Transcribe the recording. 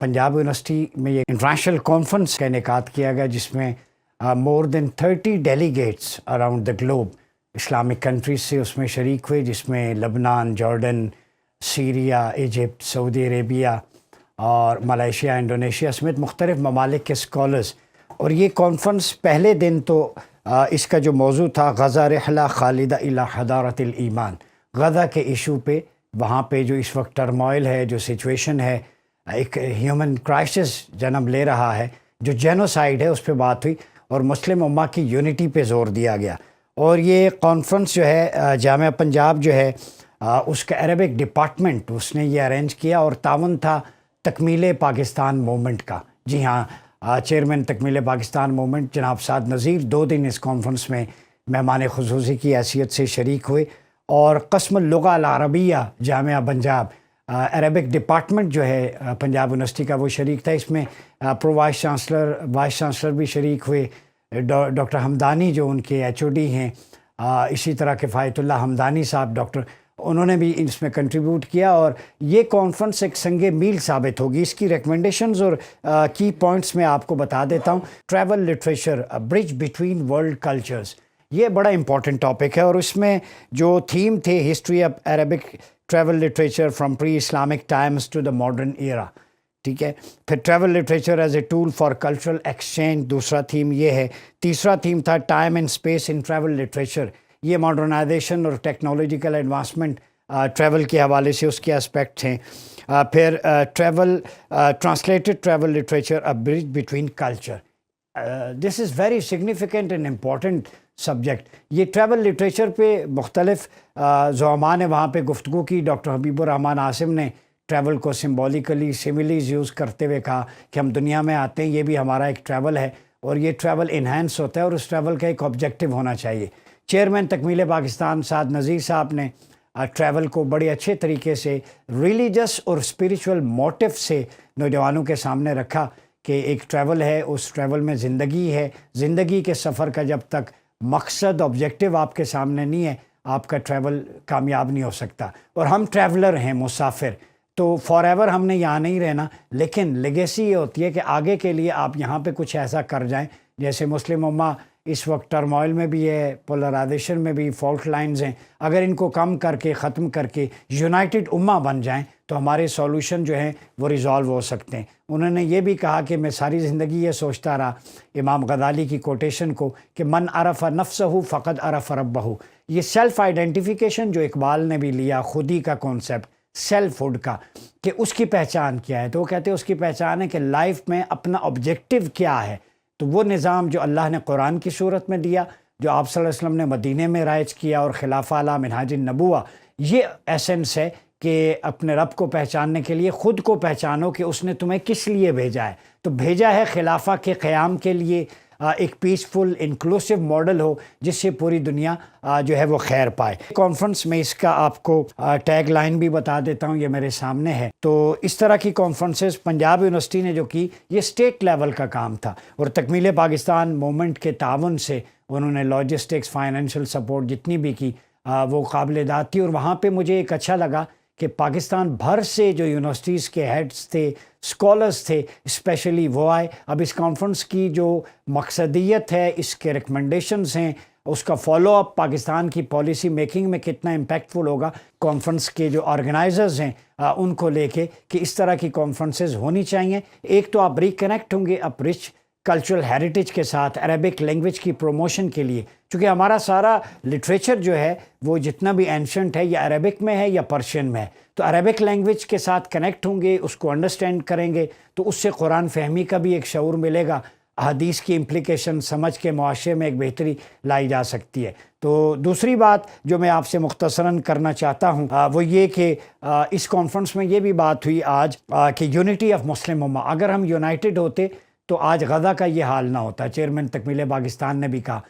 Punjab university में ये international conference का इनेकाद किया गया जिसमें more than 30 delegates around the globe Islamic countries से उसमें शरीक हुए, जिसमें लबनान, Jordan, Syria, Egypt, Saudi Arabia और मलेशिया, इंडोनेशिया समेत मुख्तलिफ ममालिक के स्कॉलर्स। और ये कॉन्फ्रेंस पहले दिन तो इसका जो मौजू था गज़ा रहला खालिदा इला हदारतिल ईमान, गज़ा के इशू पे, वहाँ पे जो इस वक्त टर्मोइल है, जो सिचुएशन है, एक ह्यूमन क्राइसिस जन्म ले रहा है, जो जेनोसाइड है, उस पर बात हुई और मुस्लिम उम्मा की यूनिटी पे ज़ोर दिया गया। और ये कॉन्फ्रेंस जो है जामिया पंजाब जो है उसका अरबिक डिपार्टमेंट उसने ये अरेंज किया और तावन था तकमील पाकिस्तान मूवमेंट का। जी हाँ, चेयरमैन तकमील पाकिस्तान मूवमेंट जनाब साद नज़ीर 2 दिन इस कॉन्फ्रेंस में मेहमान खुसूसी की हैसियत से शरीक हुए। और क़स्मुल लुग़ा अल अरबिया जामिया पंजाब अरबिक डिपार्टमेंट जो है पंजाब यूनिवर्सिटी का, वो शरीक था। इसमें प्रो वाइस चांसलर भी शरीक हुए, डॉक्टर हमदानी जो उनके HOD हैं, इसी तरह किफ़ायतुल्लाह हमदानी साहब डॉक्टर, उन्होंने भी इसमें कंट्रीब्यूट किया। और ये कॉन्फ्रेंस एक संगे मील साबित होगी। इसकी रिकमेंडेशंस और की पॉइंट्स मैं आपको बता देता हूँ। Travel literature, a bridge between world cultures, ये बड़ा इंपॉर्टेंट टॉपिक है। और इसमें जो थीम थे history of Arabic travel literature from pre Islamic times to the modern era, ठीक है। फिर travel literature as a tool for cultural exchange, दूसरा थीम ये है। तीसरा थीम था time and space in travel literature, ये मॉडर्नाइजेशन और टेक्नोलॉजिकल एडवांसमेंट ट्रैवल के हवाले से उसके एस्पेक्ट्स हैं। फिर translated travel literature, a bridge between culture, this is very significant and important subject. ये ट्रैवल लिटरेचर पे मुख्तलिफ ज़ुअमा ने वहाँ पे गुफ्तगू की। डॉक्टर हबीबुर रहमान आसिम ने ट्रैवल को सिम्बॉलिकली सिमिलीज़ यूज़ करते हुए कहा कि हम दुनिया में आते हैं, ये भी हमारा एक ट्रैवल है और ये ट्रैवल इन्हांस होता है और उस ट्रैवल का एक ऑब्जेक्टिव होना चाहिए। चेयरमैन तकमील पाकिस्तान साद नज़ीर साहब ने ट्रैवल को बड़े अच्छे तरीके से रिलीजियस और स्पिरिचुअल मोटिव से नौजवानों के सामने रखा कि एक ट्रैवल है, उस ट्रैवल में ज़िंदगी है। ज़िंदगी के सफ़र का जब तक मकसद ऑब्जेक्टिव आपके सामने नहीं है, आपका ट्रैवल कामयाब नहीं हो सकता। और हम ट्रैवलर हैं, मुसाफिर, तो फॉर एवर हमने यहाँ नहीं रहना, लेकिन लेगेसी ये होती है कि आगे के लिए आप यहाँ पे कुछ ऐसा कर जाएं। जैसे मुस्लिम उम्मा इस वक्त टर्मोइल में भी है, पोलराइजेशन में भी, फॉल्ट लाइंस हैं, अगर इनको कम करके ख़त्म करके यूनाइटेड उम्मा बन जाएं तो हमारे सॉल्यूशन जो हैं वो रिज़ॉल्व हो सकते हैं। उन्होंने ये भी कहा कि मैं सारी ज़िंदगी ये सोचता रहा, इमाम गज़ाली की कोटेशन को, कि मन अरफ़ नफ्सहु फ़क़द अरफ़ रब्बहु। ये सेल्फ़ आइडेंटिफिकेशन जो इकबाल ने भी लिया, खुदी का कॉन्सेप्ट, सेल्फहुड का, कि उसकी पहचान क्या है, तो वो कहते हैं उसकी पहचान है कि लाइफ में अपना ऑब्जेक्टिव क्या है। तो वो निज़ाम जो अल्लाह ने कुरान की सूरत में दिया, जो आप सल्लल्लाहु अलैहि वसल्लम ने मदीने में राइज किया और खिलाफा अला मिनहाजिन नबुवा, ये एसेंस है कि अपने रब को पहचानने के लिए ख़ुद को पहचानो कि उसने तुम्हें किस लिए भेजा है। तो भेजा है खिलाफा के क़याम के लिए, एक पीसफुल इंक्लूसिव मॉडल हो जिससे पूरी दुनिया जो है वो खैर पाए। कॉन्फ्रेंस में इसका आपको टैग लाइन भी बता देता हूँ, ये मेरे सामने है। तो इस तरह की कॉन्फ्रेंसेस पंजाब यूनिवर्सिटी ने जो की, ये स्टेट लेवल का काम था और तकमील पाकिस्तान मूवमेंट के तावन से उन्होंने लॉजिस्टिक्स, फाइनेंशियल सपोर्ट जितनी भी की वो काबिल दाद थी। और वहाँ पर मुझे एक अच्छा लगा कि पाकिस्तान भर से जो यूनिवर्सिटीज़ के हेड्स थे, स्कॉलर्स थे, स्पेशली वो आए। अब इस कॉन्फ्रेंस की जो मकसदियत है, इसके रिकमेंडेशंस हैं, उसका फॉलो अप पाकिस्तान की पॉलिसी मेकिंग में कितना इम्पैक्टफुल होगा, कॉन्फ्रेंस के जो ऑर्गेनाइजर्स हैं उनको लेके कि इस तरह की कॉन्फ्रेंसेस होनी चाहिए। एक तो आप रिकनेक्ट होंगे अब रिच कल्चरल हेरिटेज के साथ, अरबिक लैंग्वेज की प्रोमोशन के लिए, क्योंकि हमारा सारा लिटरेचर जो है वो जितना भी एंशंट है या अरबिक में है या पर्शियन में है। तो अरबिक लैंग्वेज के साथ कनेक्ट होंगे, उसको अंडरस्टैंड करेंगे, तो उससे कुरान फहमी का भी एक शऊर मिलेगा, हदीस की इम्प्लिकेशन समझ के मुआशरे में एक बेहतरी लाई जा सकती है। तो दूसरी बात जो मैं आपसे मुख्तसरन करना चाहता हूँ वो ये कि इस कॉन्फ्रेंस में ये भी बात हुई आज कि यूनिटी ऑफ मुस्लिम उम्मा, अगर हम यूनाइटेड होते तो आज गज़ा का ये हाल ना होता। चेयरमैन तकमील पाकिस्तान ने भी कहा